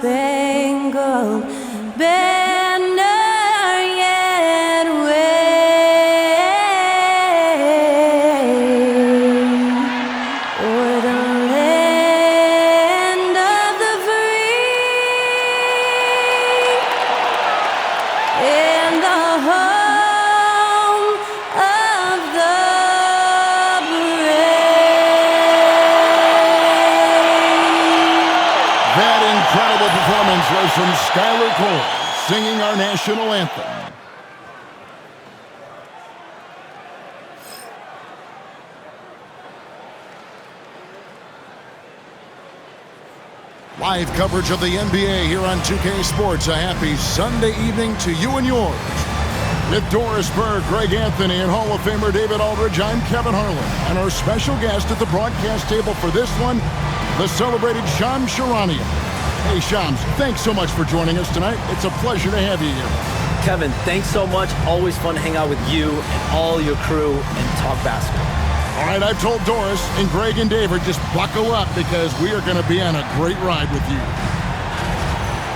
star-spangled banner yet wave o'er the land of the free and the home of the brave. That incredible performance was from Skylar Cole, singing our national anthem. Live coverage of the NBA here on 2K Sports. A happy Sunday evening to you and yours. With Doris Berg, Greg Anthony, and Hall of Famer David Aldridge, I'm Kevin Harlan. And our special guest at the broadcast table for this one, the celebrated Shams Charania. Hey, Shams, thanks so much for joining us tonight. It's a pleasure to have you here. Kevin, thanks so much. Always fun to hang out with you and all your crew and talk basketball. All right, I've told Doris and Greg and David, just buckle up because we are going to be on a great ride with you.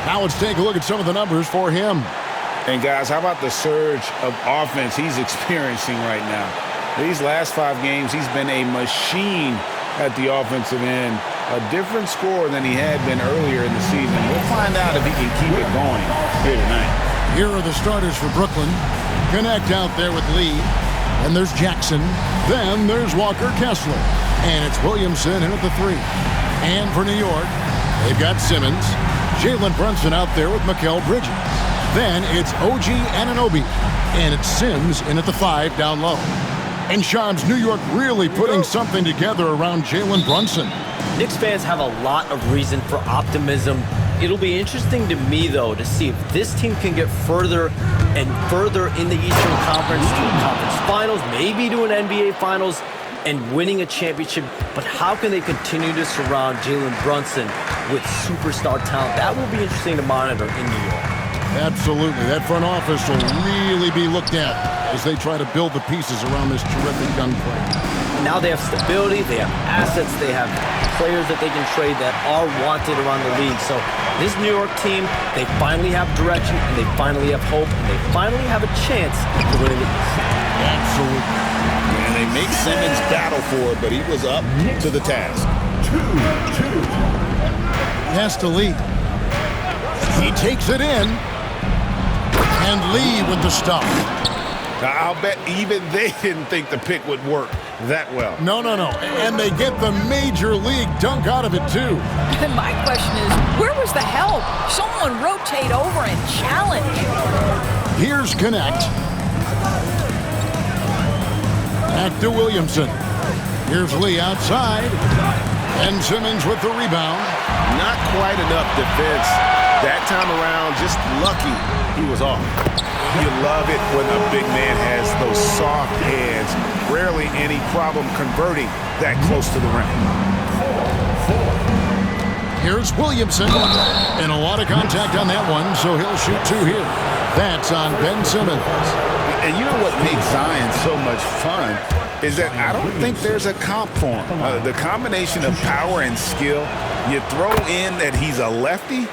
Now let's take a look at some of the numbers for him. And guys, how about the surge of offense he's experiencing right now? These last 5 games, he's been a machine at the offensive end. A different score than he had been earlier in the season. We'll find out if he can keep it going here tonight. Here are the starters for Brooklyn. Connect out there with Lee. And there's Jackson. Then there's Walker Kessler. And it's Williamson in at the 3. And for New York, they've got Simmons. Jalen Brunson out there with Mikal Bridges. Then it's OG Anunoby. And it's Sims in at the 5 down low. And Shams, New York really putting something together around Jalen Brunson. Knicks fans have a lot of reason for optimism. It'll be interesting to me, though, to see if this team can get further and further in the Eastern Conference to a conference finals, maybe to an NBA Finals, and winning a championship. But how can they continue to surround Jalen Brunson with superstar talent? That will be interesting to monitor in New York. Absolutely. That front office will really be looked at as they try to build the pieces around this terrific young player. Now they have stability, they have assets, they have players that they can trade that are wanted around the league. So this New York team, they finally have direction, and they finally have hope, and they finally have a chance to win the East. Absolutely. And they make Simmons battle for it, but he was up to the task. Has to Lee. He takes it in. And Lee with the stuff. I'll bet even they didn't think the pick would work that well. No. And they get the major league dunk out of it, too. And my question is, where was the help? Someone rotate over and challenge. Here's Connect. Back to Williamson. Here's Lee outside. And Simmons with the rebound. Not quite enough defense that time around. Just lucky he was off. You love it when a big man has those soft hands. Rarely any problem converting that close to the rim. Here's Williamson. And a lot of contact on that one, so he'll shoot 2 here. That's on Ben Simmons. And you know what makes Zion so much fun is that I don't think there's a comp for him. The combination of power and skill, you throw in that he's a lefty,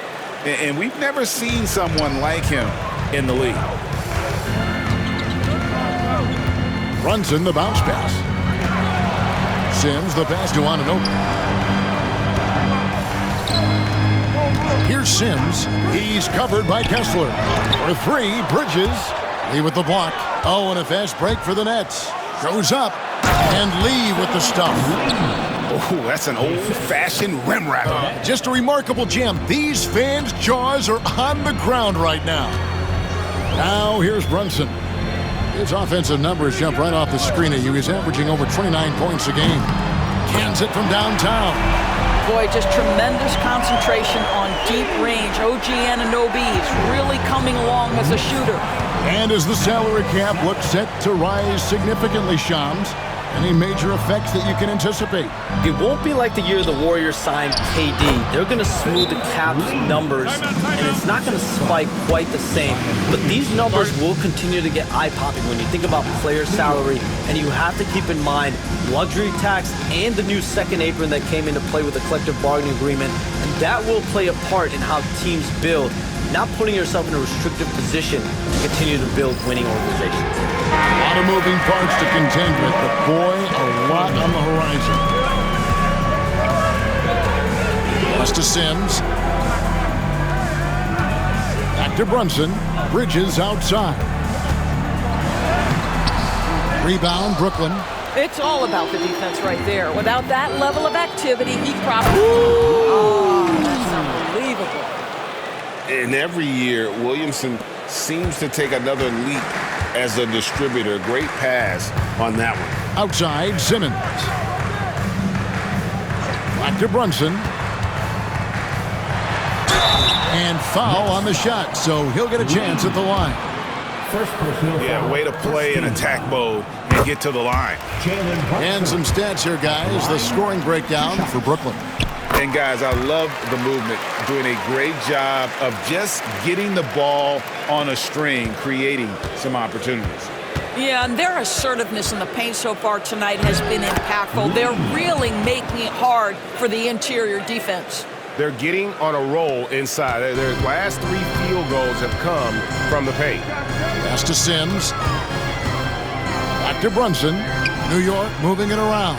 and we've never seen someone like him in the league. Brunson, the bounce pass. Sims, the pass to Anunoby. Here's Sims. He's covered by Kessler. For 3, Bridges. Lee with the block. Oh, and a fast break for the Nets. Goes up. And Lee with the stuff. Oh, that's an old-fashioned rim ratter. Just a remarkable jam. These fans' jaws are on the ground right now. Now here's Brunson. His offensive numbers jump right off the screen at you. He's averaging over 29 points a game. Cans it from downtown. Boy, just tremendous concentration on deep range. OG Anunoby is really coming along as a shooter. And as the salary cap looks set to rise significantly, Shams, Any major effects that you can anticipate? It won't be like the year the Warriors signed KD. They're going to smooth the Cap's numbers, and it's not going to spike quite the same. But these numbers will continue to get eye-popping when you think about player salary, and you have to keep in mind luxury tax and the new second apron that came into play with the collective bargaining agreement, and that will play a part in how teams build, not putting yourself in a restrictive position to continue to build winning organizations. A lot of moving parts to contend with, but boy, a lot on the horizon. Pass to Sims. Back to Brunson. Bridges outside. Rebound, Brooklyn. It's all about the defense right there. Without that level of activity, he probably... Oh, that's unbelievable. And every year, Williamson seems to take another leap as a distributor. Great pass on that one. Outside, Simmons. Back to Brunson. And foul on the shot, so he'll get a chance at the line. Yeah, way to play in attack mode and get to the line. And some stats here, guys. The scoring breakdown for Brooklyn. And guys, I love the movement, doing a great job of just getting the ball on a string, creating some opportunities. Yeah, and their assertiveness in the paint so far tonight has been impactful. They're really making it hard for the interior defense. They're getting on a roll inside. Their last 3 field goals have come from the paint. Pass to Sims. Back to Brunson. New York moving it around.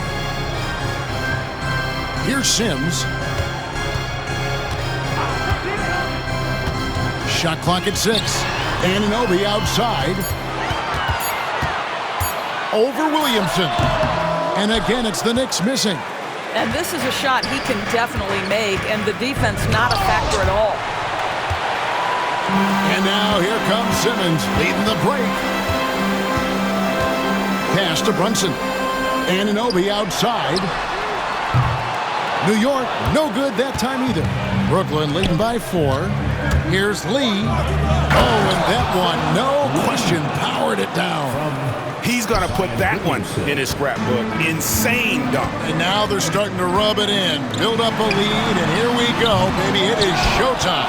Here's Sims. Shot clock at 6. Anunoby outside. Over Williamson. And again, it's the Knicks missing. And this is a shot he can definitely make, and the defense not a factor at all. And now here comes Simmons leading the break. Pass to Brunson. Anunoby outside. New York, no good that time either. Brooklyn leading by 4. Here's Lee. Oh, and that one, no question, powered it down. He's going to put that one in his scrapbook. Insane dunk. And now they're starting to rub it in. Build up a lead, and here we go, baby. It is showtime.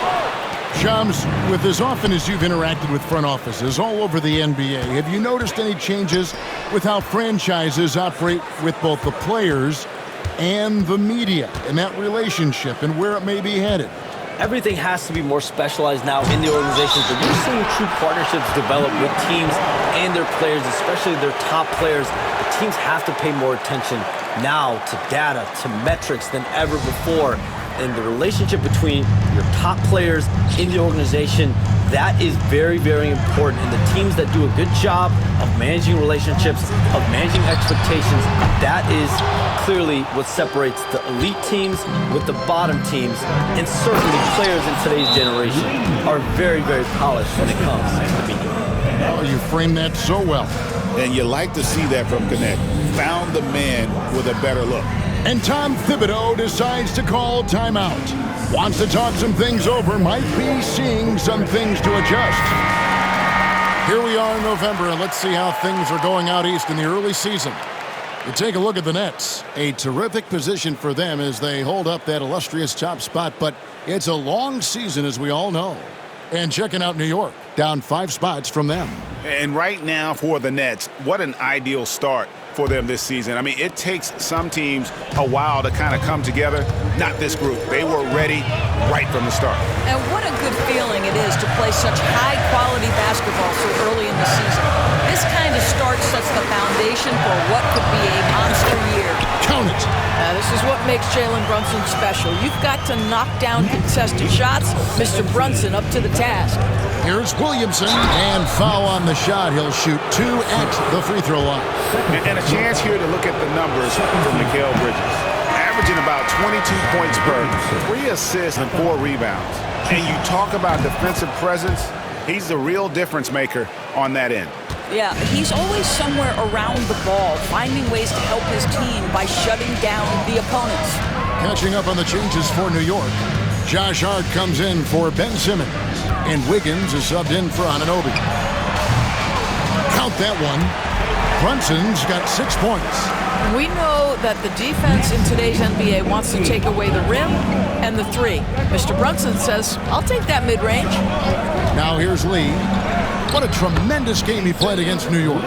Shams, with as often as you've interacted with front offices all over the NBA, have you noticed any changes with how franchises operate with both the players and the media and that relationship and where it may be headed? Everything has to be more specialized now in the organizations, but you're seeing true partnerships develop with teams and their players, especially their top players. The teams have to pay more attention now to data, to metrics than ever before. And the relationship between your top players in the organization, that is very, very important. And the teams that do a good job of managing relationships, of managing expectations, that is clearly what separates the elite teams with the bottom teams. And certainly players in today's generation are very, very polished when it comes to the media. Oh, you framed that so well. And you like to see that from Connect. Found the man with a better look. And Tom Thibodeau decides to call timeout. Wants to talk some things over, might be seeing some things to adjust. Here we are in November, and let's see how things are going out east in the early season. You take a look at the Nets. A terrific position for them as they hold up that illustrious top spot, but it's a long season, as we all know. And checking out New York, down 5 spots from them. And right now for the Nets, what an ideal start for them this season. I mean, it takes some teams a while to kind of come together. Not this group. They were ready right from the start. And what a good feeling it is to play such high-quality basketball so early in the season. This kind of start sets the foundation for what could be a monster year. Count it. This is what makes Jalen Brunson special. You've got to knock down contested shots. Mr. Brunson up to the task. Here's Williamson, and foul on the shot. He'll shoot 2 at the free throw line. And a chance here to look at the numbers for Mikal Bridges. Averaging about 22 points per, 3 assists and 4 rebounds. And you talk about defensive presence, he's the real difference maker on that end. Yeah, he's always somewhere around the ball, finding ways to help his team by shutting down the opponents. Catching up on the changes for New York. Josh Hart comes in for Ben Simmons, and Wiggins is subbed in for Anunoby. Count that one. Brunson's got 6 points. We know that the defense in today's NBA wants to take away the rim and the three. Mr. Brunson says, I'll take that mid-range. Now here's Lee. What a tremendous game he played against New York.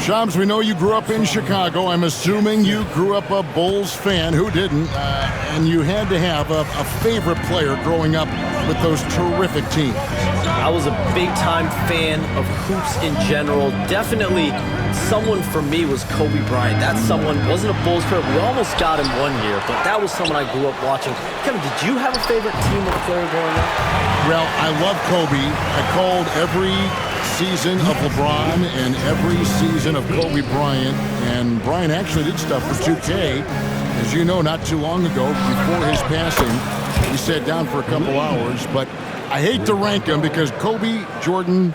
Shams, we know you grew up in Chicago. I'm assuming you grew up a Bulls fan. Who didn't? And you had to have a favorite player growing up with those terrific teams. I was a big-time fan of hoops in general. Definitely someone for me was Kobe Bryant. That someone wasn't a Bulls player. We almost got him one year, but that was someone I grew up watching. Kevin, did you have a favorite team or player growing up? Well, I love Kobe. I called every season of LeBron and every season of Kobe Bryant. And Bryant actually did stuff for 2K. As you know, not too long ago, before his passing, we sat down for a couple hours. But I hate to rank them because Kobe, Jordan,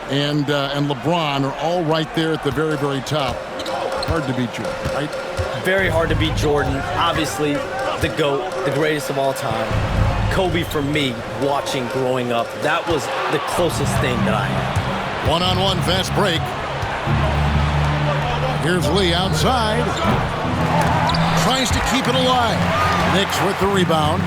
and LeBron are all right there at the very, very top. Hard to beat Jordan, right? Very hard to beat Jordan. Obviously, the GOAT, the greatest of all time. Kobe, for me, watching growing up, that was the closest thing that I had. One-on-one fast break. Here's Lee outside. Tries to keep it alive. Knicks with the rebound.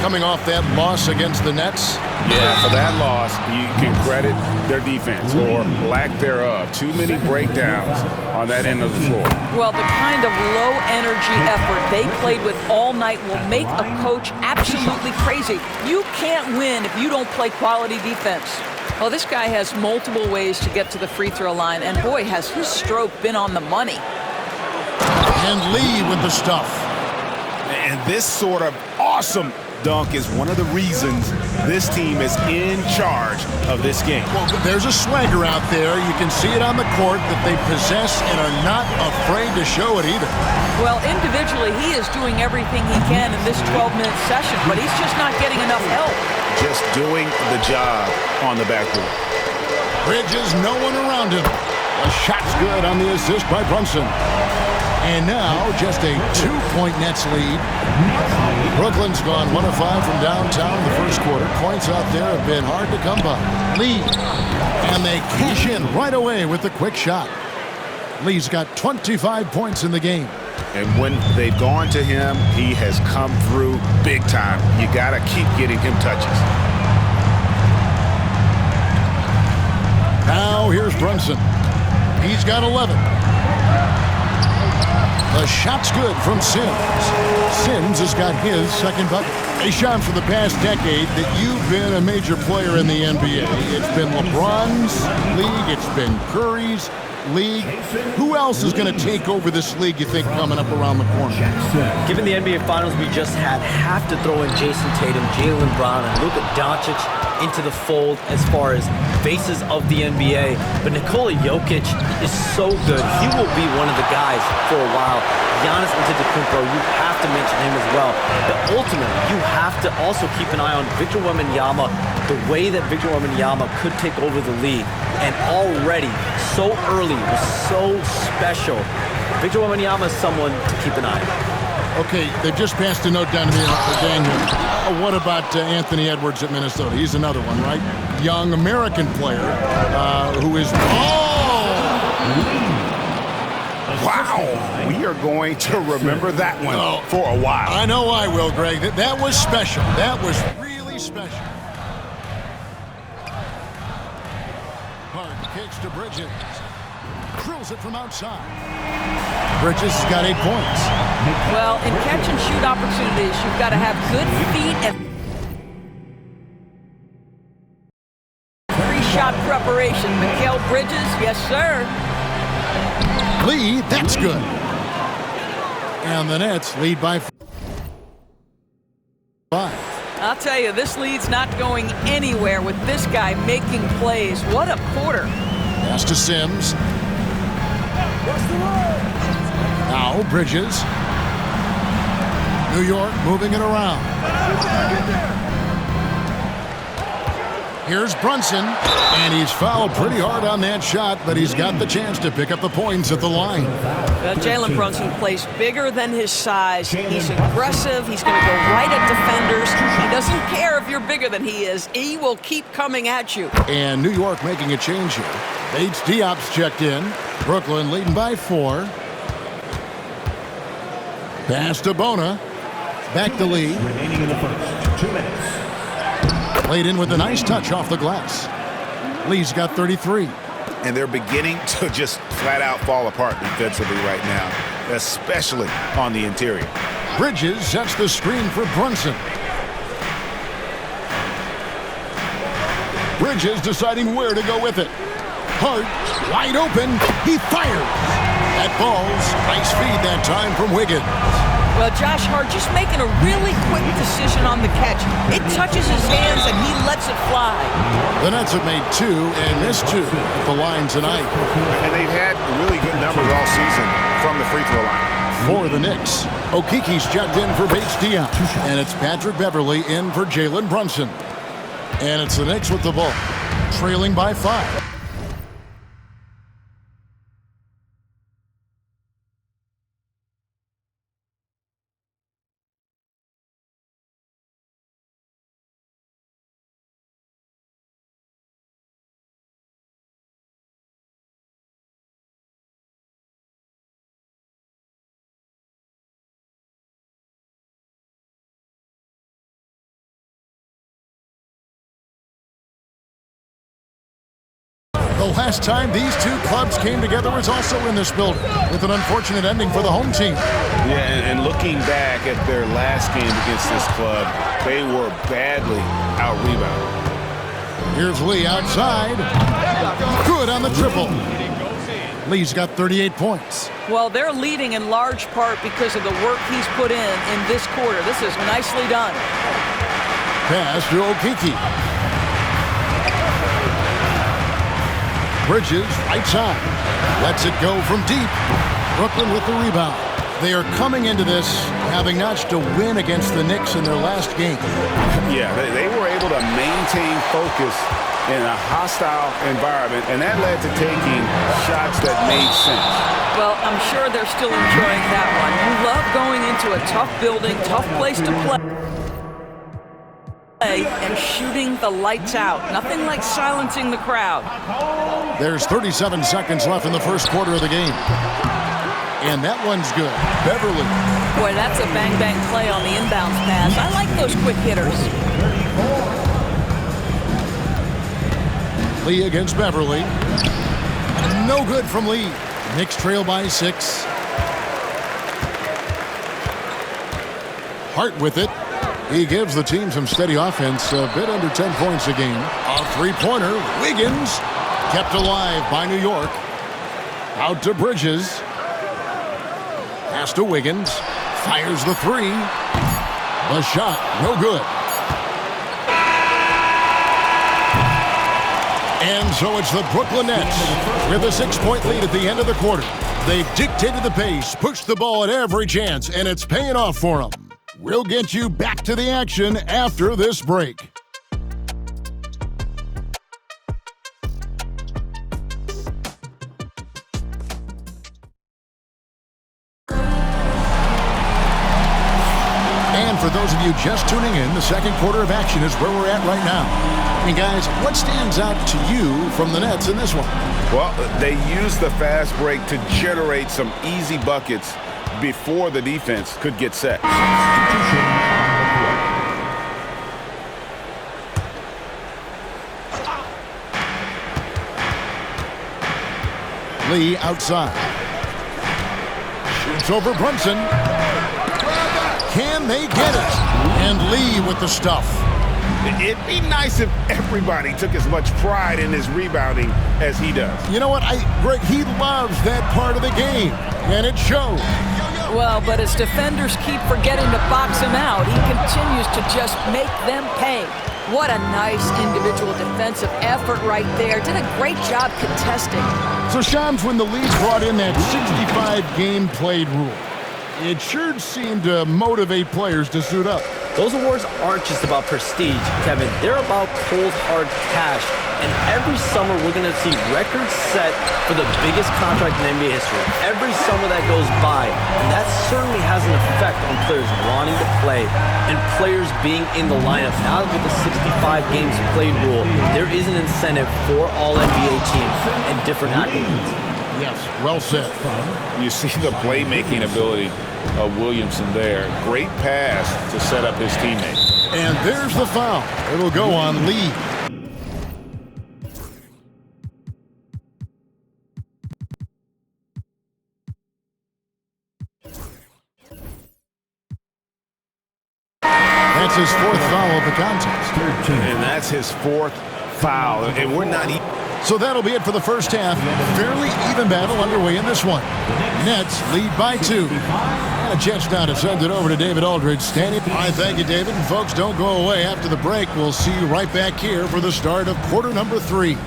Coming off that loss against the Nets. Yeah, for that loss, you can credit their defense or lack thereof. Too many breakdowns on that end of the floor. Well, the kind of low-energy effort they played with all night will make a coach absolutely crazy. You can't win if you don't play quality defense. Well, this guy has multiple ways to get to the free throw line, and boy, has his stroke been on the money. And Lee with the stuff. And this sort of awesome dunk is one of the reasons this team is in charge of this game. Well, there's a swagger out there. You can see it on the court that they possess and are not afraid to show it either. Well, individually, he is doing everything he can in this 12-minute session, but he's just not getting enough help. Just doing the job on the backboard. Bridges, no one around him. A shot's good on the assist by Brunson. And now just a 2-point Nets lead. Brooklyn's gone 1 of 5 from downtown in the first quarter. Points out there have been hard to come by. Lee, and they cash in right away with the quick shot. Lee's got 25 points in the game. And when they've gone to him, he has come through big time. You got to keep getting him touches. Now here's Brunson. He's got 11. The shot's good from Sims. Sims has got his second bucket. Hey, Sean, for the past decade that you've been a major player in the NBA, it's been LeBron's league, it's been Curry's league. Who else is going to take over this league, you think, coming up around the corner? Given the NBA Finals we just had, have to throw in Jason Tatum, Jaylen Brown, and Luka Doncic into the fold as far as faces of the NBA. But Nikola Jokic is so good. He will be one of the guys for a while. Giannis Antetokounmpo, you have to mention him as well. But ultimately, you have to also keep an eye on Victor Wembanyama, the way that Victor Wembanyama could take over the league. And already, so early, was so special. Victor Wembanyama is someone to keep an eye on. Okay, they've just passed a note down to me for Daniel. What about Anthony Edwards at Minnesota? He's another one, right? Young American player who is... Wow, we are going to remember that one for a while. I know I will, Greg. That was special. That was really special. Hard kicks to Bridges. Drills it from outside. Bridges has got 8 points. Well, in catch-and-shoot opportunities, you've got to have good feet and pre-shot preparation. Mikal Bridges, yes, sir. Lee, that's good. And the Nets lead by 5. I'll tell you, this lead's not going anywhere with this guy making plays. What a quarter. Pass to Sims. Now Bridges. New York moving it around. Here's Brunson, and he's fouled pretty hard on that shot, but he's got the chance to pick up the points at the line. Jalen Brunson plays bigger than his size. He's aggressive. He's going to go right at defenders. He doesn't care if you're bigger than he is. He will keep coming at you. And New York making a change here. Bates Diop's checked in. Brooklyn leading by 4. Pass to Bona. Back to Lee. Remaining in the first. 2 minutes. Played in with a nice touch off the glass. Lee's got 33. And they're beginning to just flat out fall apart defensively right now, especially on the interior. Bridges sets the screen for Brunson. Bridges deciding where to go with it. Hart, wide open, he fires. That ball's nice feed that time from Wiggins. Well, Josh Hart just making a really quick decision on the catch. It touches his hands and he lets it fly. The Nets have made 2 and missed 2 at the line tonight. And they've had really good numbers all season from the free throw line. For the Knicks, Okiki's checked in for Bates Diop. And it's Patrick Beverley in for Jalen Brunson. And it's the Knicks with the ball, trailing by 5. The last time these 2 clubs came together was also in this building, with an unfortunate ending for the home team. Yeah, and looking back at their last game against this club, they were badly out-rebounded. Here's Lee outside. Good on the triple. Lee's got 38 points. Well, they're leading in large part because of the work he's put in this quarter. This is nicely done. Pass to Okiki. Bridges, right side. Lets it go from deep. Brooklyn with the rebound. They are coming into this having notched a win against the Knicks in their last game. Yeah, they were able to maintain focus in a hostile environment, and that led to taking shots that made sense. Well, I'm sure they're still enjoying that one. You love going into a tough building, tough place to play, and shooting the lights out. Nothing like silencing the crowd. There's 37 seconds left in the first quarter of the game. And that one's good. Beverley. Boy, that's a bang-bang play on the inbounds pass. I like those quick hitters. Lee against Beverley. No good from Lee. Knicks trail by 6. Hart with it. He gives the team some steady offense, a bit under 10 points a game. A three-pointer, Wiggins, kept alive by New York. Out to Bridges. Pass to Wiggins. Fires the 3. The shot, no good. And so it's the Brooklyn Nets with a 6-point lead at the end of the quarter. They've dictated the pace, pushed the ball at every chance, and it's paying off for them. We'll get you back to the action after this break. And for those of you just tuning in, the second quarter of action is where we're at right now. I mean, guys, what stands out to you from the Nets in this one? Well, they used the fast break to generate some easy buckets before the defense could get set. Lee outside. Shoots over Brunson. Can they get it? And Lee with the stuff. It'd be nice if everybody took as much pride in his rebounding as he does. You know what? Greg, he loves that part of the game, and it shows. Well, but as defenders keep forgetting to box him out, he continues to just make them pay. What a nice individual defensive effort right there. Did a great job contesting. So, Shams, when the league brought in that 65 game played rule, it sure seemed to motivate players to suit up. Those awards aren't just about prestige, Kevin. They're about cold, hard cash. And every summer, we're going to see records set for the biggest contract in NBA history. Every summer that goes by. And that certainly has an effect on players wanting to play and players being in the lineup. Now with the 65 games played rule, there is an incentive for all NBA teams and different accolades. Yes, well said. You see the playmaking ability of Williamson there. Great pass to set up his teammate. And there's the foul. It'll go on Lee. That's his fourth foul of the contest. And that's his fourth foul. And we're not even. So that'll be it for the first half. Fairly even battle underway in this one. Nets lead by 2. And a chance now to send it over to David Aldridge. Standing by. Thank you, David. And folks, don't go away. After the break, we'll see you right back here for the start of quarter number 3.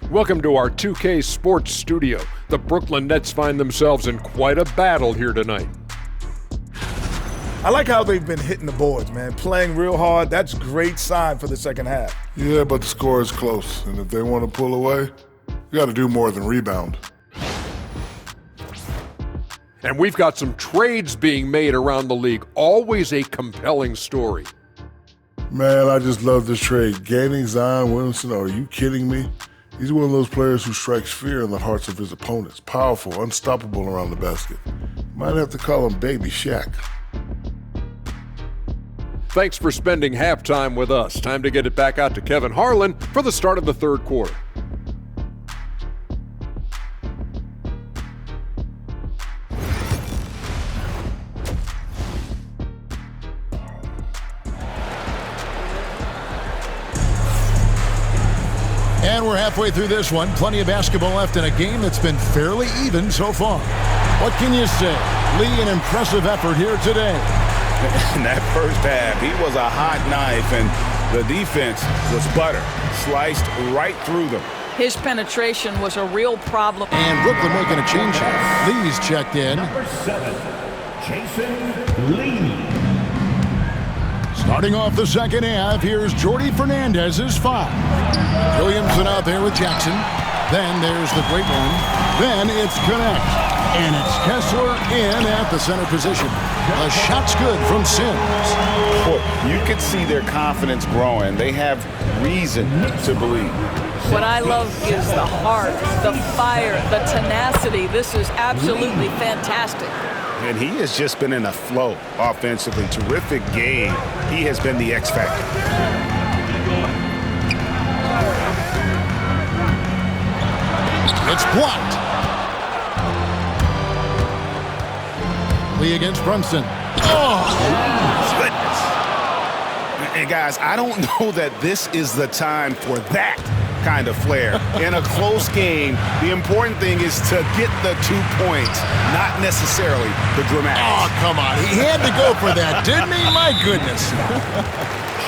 Welcome to our 2K Sports Studio. The Brooklyn Nets find themselves in quite a battle here tonight. I like how they've been hitting the boards, man. Playing real hard. That's a great sign for the second half. Yeah, but the score is close. And if they want to pull away, you got to do more than rebound. And we've got some trades being made around the league. Always a compelling story. Man, I just love this trade. Gaining Zion Williamson, are you kidding me? He's one of those players who strikes fear in the hearts of his opponents. Powerful, unstoppable around the basket. Might have to call him Baby Shaq. Thanks for spending halftime with us. Time to get it back out to Kevin Harlan for the start of the third quarter. And we're halfway through this one. Plenty of basketball left in a game that's been fairly even so far. What can you say? Lee, an impressive effort here today. In that first half, he was a hot knife, and the defense was butter. Sliced right through them. His penetration was a real problem. And Brooklyn making a change here. Lee's checked in. Number 7, Jason Lee. Starting off the second half, here's Jordy Fernandez's foul. Williamson out there with Jackson. Then there's the great one. Then it's Connect. And it's Kessler in at the center position. A shot's good from Sims. Boy, you could see their confidence growing. They have reason to believe. What I love is the heart, the fire, the tenacity. This is absolutely fantastic. And he has just been in a flow offensively. Terrific game. He has been the X factor. It's blocked. Lee against Brunson. Oh! Goodness. And guys, I don't know that this is the time for that kind of flair. In a close game, the important thing is to get the 2 points, not necessarily the dramatics. Oh, come on. He had to go for that, didn't he? My goodness.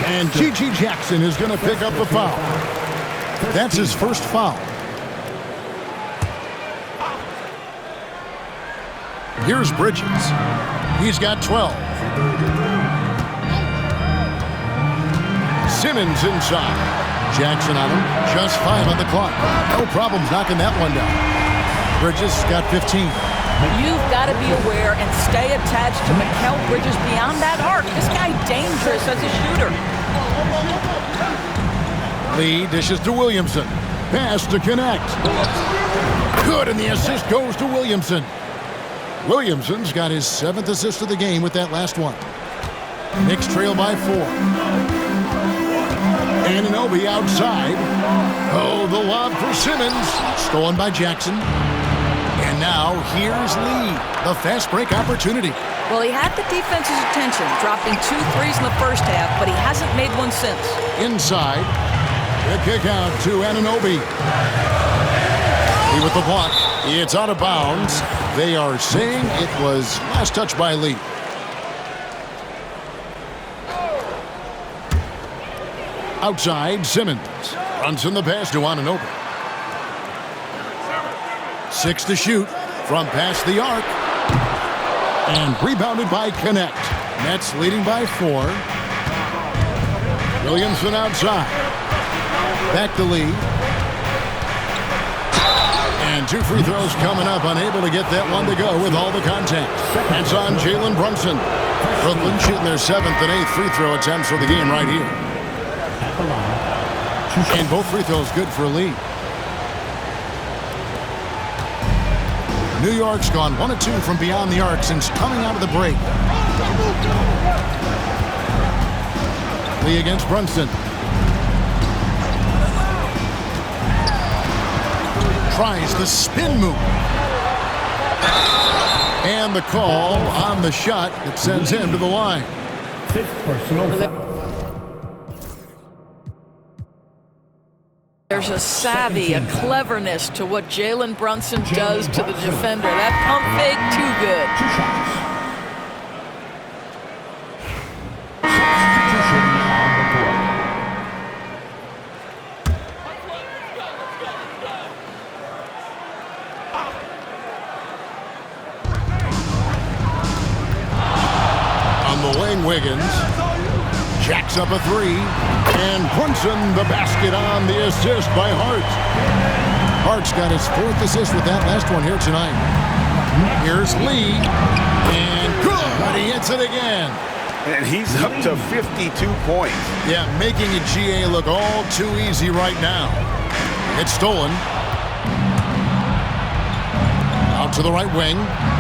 And G.G. Jackson is going to pick up the foul. That's his first foul. Here's Bridges. He's got 12. Simmons inside. Jackson on him. Just 5 on the clock. No problems knocking that one down. Bridges got 15. You've got to be aware and stay attached to Mikal Bridges beyond that arc. This guy dangerous as a shooter. Lee dishes to Williamson. Pass to Connect. Good, and the assist goes to Williamson. Williamson's got his 7th assist of the game with that last one. Knicks trail by 4. Anunoby outside. Oh, the lob for Simmons. Stolen by Jackson. And now here's Lee. The fast break opportunity. Well, he had the defense's attention, dropping 2 threes in the first half, but he hasn't made one since. Inside. The kick out to Anunoby. Lee with the block. It's out of bounds. They are saying it was last touch by Lee. Outside, Simmons. Brunson the pass to Anunoby. 6 to shoot from past the arc. And rebounded by Connect. Nets leading by 4. Williamson outside. Back to Lee. And 2 free throws coming up. Unable to get that one to go with all the contact. That's on Jalen Brunson. Brooklyn shooting their 7th and 8th free throw attempts for the game right here. And both free throws good for Lee. New York's gone 1 of 2 from beyond the arc since coming out of the break. Lee against Brunson. Tries the spin move. And the call on the shot that sends him to the line. 5th personal foul. There's a savvy, a cleverness to what Jalen Brunson does to the defender. That pump fake, too good. 2 shots. Substitution on the court. On the wing, Wiggins jacks up a 3. And Brunson the basket on the assist by Hart. Hart's got his 4th assist with that last one here tonight. Here's Lee. And good, but he hits it again. And he's up to 52 points. Yeah, making a GA look all too easy right now. It's stolen. Out to the right wing.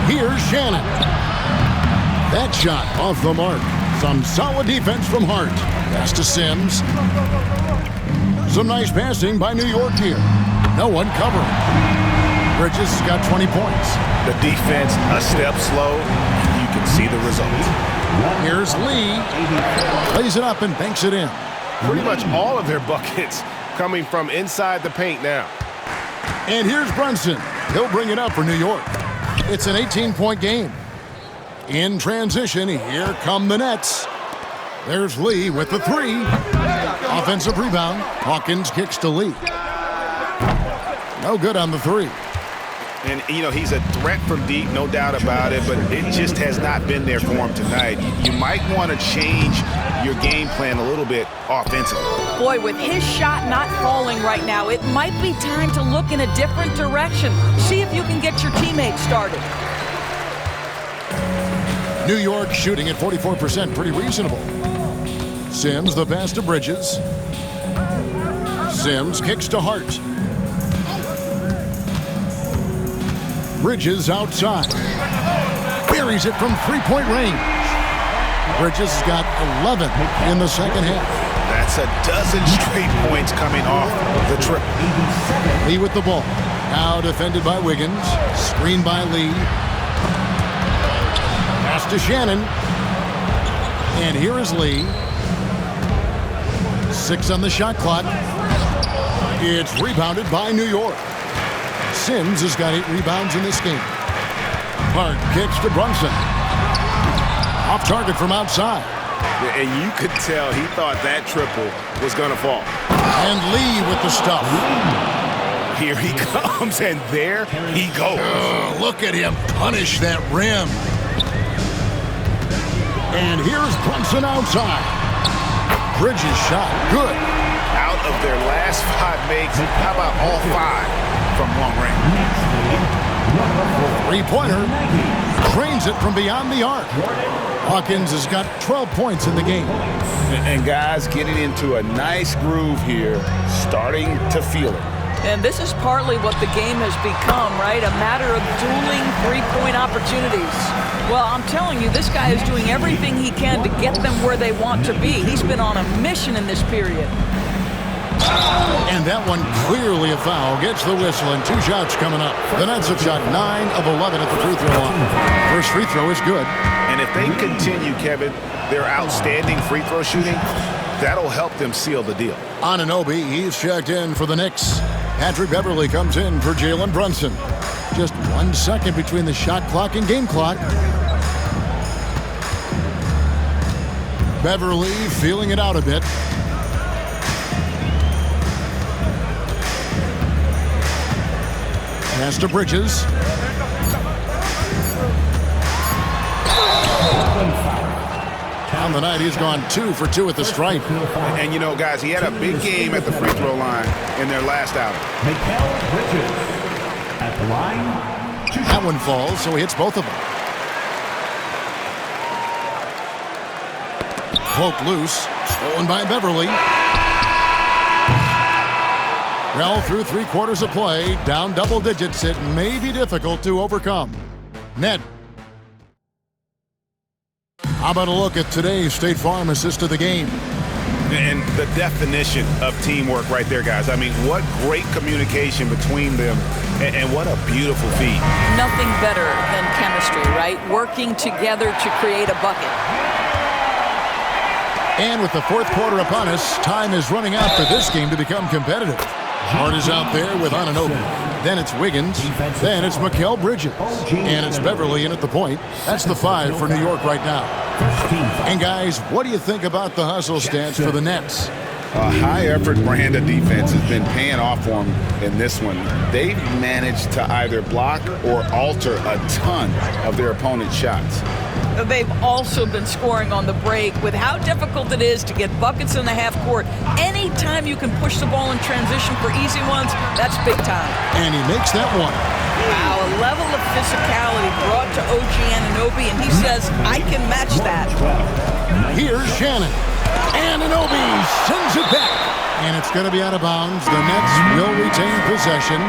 Here's Shannon. That shot off the mark. Some solid defense from Hart. Pass to Sims. Some nice passing by New York here. No one covering. Bridges has got 20 points. The defense a step slow. You can see the result. Here's Lee. Plays it up and banks it in. Pretty much all of their buckets coming from inside the paint now. And here's Brunson. He'll bring it up for New York. It's an 18-point game. In transition, here come the Nets. There's Lee with the 3. Offensive rebound. Hawkins kicks to Lee. No good on the 3. And, you know, he's a threat from deep, no doubt about it, but it just has not been there for him tonight. You might want to change your game plan a little bit offensively. Boy, with his shot not falling right now, it might be time to look in a different direction. See if you can get your teammates started. New York shooting at 44%, pretty reasonable. Sims, the pass to Bridges. Sims kicks to Hart. Bridges outside. Buries it from 3-point range. Bridges has got 11 in the second half. That's a dozen straight points coming off the trip. Lee with the ball. Now defended by Wiggins. Screen by Lee. Pass to Shannon. And here is Lee. 6 on the shot clock. It's rebounded by New York. Sims has got 8 rebounds in this game. Hart kicks to Brunson. Off target from outside. And you could tell he thought that triple was going to fall. And Lee with the stuff. Here he comes, and there he goes. Look at him punish that rim. And here's Brunson outside. Bridges shot. Good. Out of their last 5 makes, how about all 5 from long range? 3-pointer. Trains it from beyond the arc. Hawkins has got 12 points in the game. And guys getting into a nice groove here, starting to feel it. And this is partly what the game has become, right? A matter of dueling 3-point opportunities. Well, I'm telling you, this guy is doing everything he can to get them where they want to be. He's been on a mission in this period. And that one clearly a foul. Gets the whistle and 2 shots coming up. The Nets have shot 9 of 11 at the free throw line. First free throw is good. And if they continue, Kevin, their outstanding free throw shooting, that'll help them seal the deal. Anunoby, he's checked in for the Knicks. Patrick Beverley comes in for Jalen Brunson. Just 1 second between the shot clock and game clock. Beverley feeling it out a bit. Pass to Bridges. On the night, he's gone 2 for 2 at the stripe. And you know, guys, he had a big game at the free throw line in their last outing. Mikal Bridges at the line. That one falls, so he hits both of them. Poke loose. Stolen by Beverly. Well, through 3 quarters of play, down double digits, it may be difficult to overcome. Ned. How about a look at today's State Farm assist of the game? And the definition of teamwork right there, guys. I mean, what great communication between them, and what a beautiful feat. Nothing better than chemistry, right? Working together to create a bucket. And with the 4th quarter upon us, time is running out for this game to become competitive. Hart is out there with Anunoby. Then it's Wiggins. Then it's Mikal Bridges. And it's Beverly in at the point. That's the 5 for New York right now. And guys, what do you think about the hustle stance for the Nets? A high-effort brand of defense has been paying off for them in this one. They've managed to either block or alter a ton of their opponent's shots. They've also been scoring on the break. With how difficult it is to get buckets in the half court, anytime you can push the ball in transition for easy ones, that's big time. And he makes that one. Wow, a level of physicality brought to OG Anunoby, and he says, I can match that. Here's Shannon. Anunoby sends it back. And it's going to be out of bounds. The Nets will retain possession.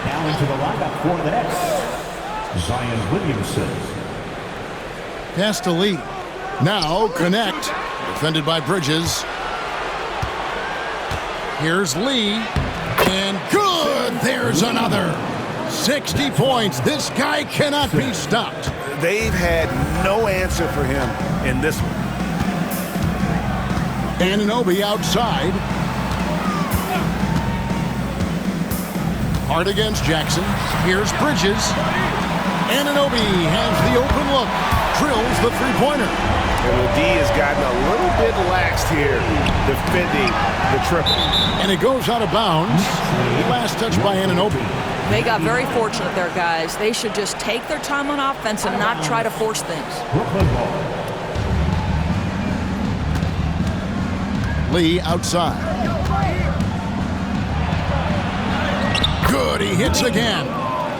Now into the lineup for the Nets, Zion Williamson. Pass to Lee. Now connect. Defended by Bridges. Here's Lee. And good! There's another. 60 points. This guy cannot be stopped. They've had no answer for him in this one. Anunoby outside. Hart against Jackson. Here's Bridges. Anunoby has the open look. Drills the three-pointer. And the D has gotten a little bit laxed here defending the triple. And it goes out of bounds. Last touch by Anunoby. They got very fortunate there, guys. They should just take their time on offense and not try to force things. Lee outside. Good, he hits again.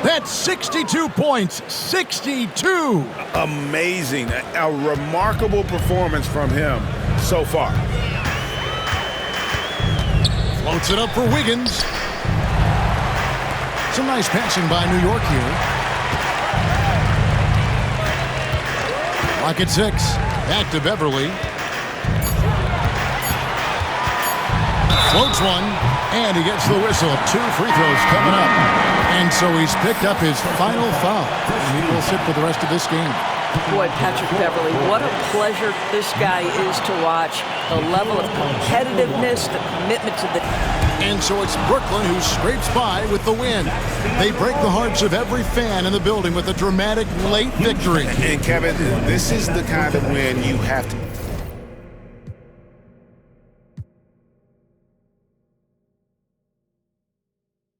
That's 62 points, 62. Amazing, a remarkable performance from him so far. Floats it up for Wiggins. Some nice passing by New York here. Clock at 6. Back to Beverly. Floats one, and he gets the whistle. 2 free throws coming up. And so he's picked up his final foul. And he will sit for the rest of this game. Boy, Patrick Beverly, what a pleasure this guy is to watch. The level of competitiveness, the commitment to the... And so it's Brooklyn who scrapes by with the win. They break the hearts of every fan in the building with a dramatic late victory. And Kevin, this is the kind of win you have to